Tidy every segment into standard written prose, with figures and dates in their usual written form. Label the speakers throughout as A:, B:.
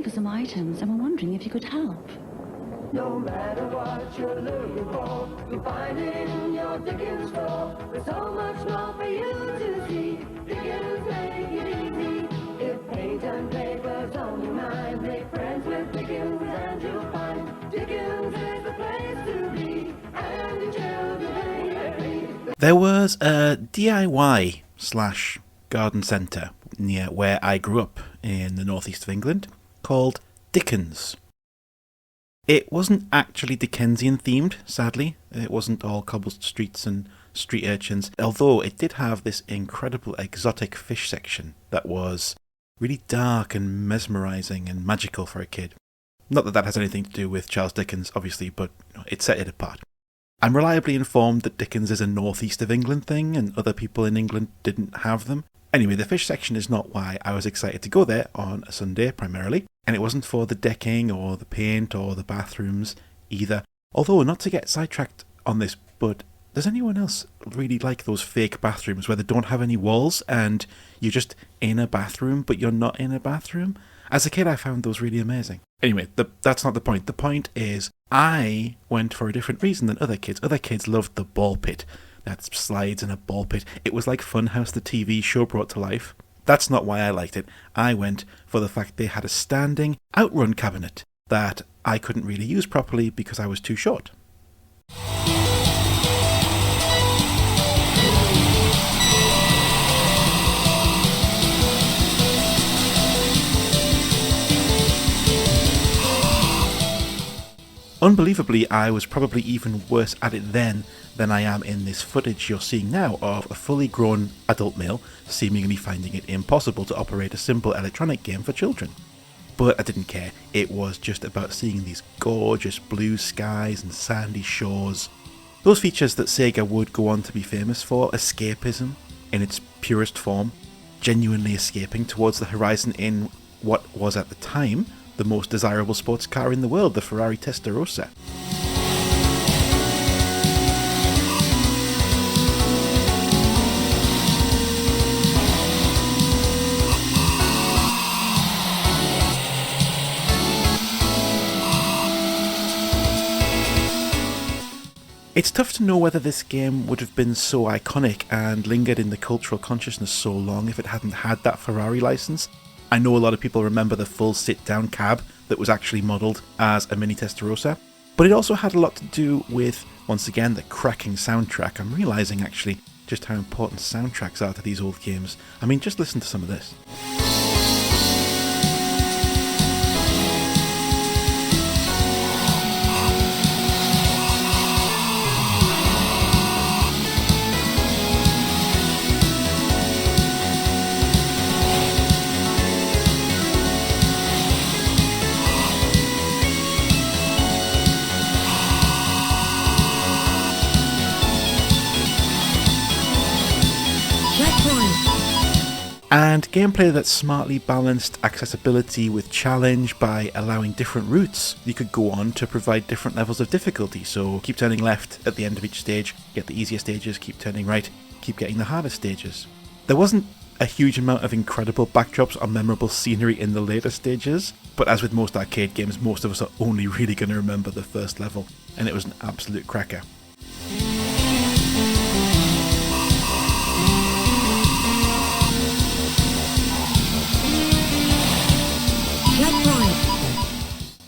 A: looking for some items and were wondering if you could help.
B: No matter what you're looking for, you'll find it in your Dickens store. There's so much more for you to see. Dickens make it easy. If paint and paper's on your mind, make friends with Dickens and you'll find Dickens is the place to be. And your children may agree.
C: There was a DIY / garden centre near where I grew up in the northeast of England called Dickens. It wasn't actually Dickensian themed, sadly. It wasn't all cobbled streets and street urchins, although it did have this incredible exotic fish section that was really dark and mesmerising and magical for a kid. Not that that has anything to do with Charles Dickens, obviously, but it set it apart. I'm reliably informed that Dickens is a northeast of England thing and other people in England didn't have them. Anyway, the fish section is not why I was excited to go there on a Sunday primarily, and it wasn't for the decking or the paint or the bathrooms either. Although, not to get sidetracked on this, but does anyone else really like those fake bathrooms where they don't have any walls and you're just in a bathroom but you're not in a bathroom? As a kid, I found those really amazing. Anyway, that's not the point. The point is, I went for a different reason than other kids. Other kids loved the ball pit. That slides in a ball pit. It was like Funhouse, the TV show brought to life. That's not why I liked it. I went for the fact they had a standing OutRun cabinet that I couldn't really use properly because I was too short. Unbelievably, I was probably even worse at it then than I am in this footage you're seeing now of a fully grown adult male seemingly finding it impossible to operate a simple electronic game for children. But I didn't care. It was just about seeing these gorgeous blue skies and sandy shores. Those features that Sega would go on to be famous for, escapism in its purest form, genuinely escaping towards the horizon in what was at the time the most desirable sports car in the world, the Ferrari Testarossa. It's tough to know whether this game would have been so iconic and lingered in the cultural consciousness so long if it hadn't had that Ferrari license. I know a lot of people remember the full sit-down cab that was actually modelled as a mini Testarossa, but it also had a lot to do with, once again, the cracking soundtrack. I'm realising actually just how important soundtracks are to these old games. I mean, just listen to some of this. And gameplay that smartly balanced accessibility with challenge by allowing different routes you could go on to provide different levels of difficulty. So keep turning left at the end of each stage, get the easier stages, keep turning right, keep getting the harder stages. There wasn't a huge amount of incredible backdrops or memorable scenery in the later stages, but as with most arcade games, most of us are only really going to remember the first level, and it was an absolute cracker.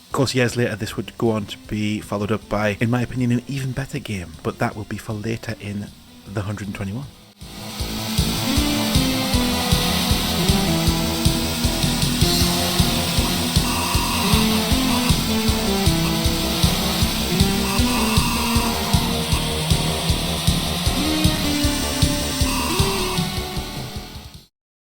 C: Of course, years later this would go on to be followed up by, in my opinion, an even better game, but that will be for later in the 121.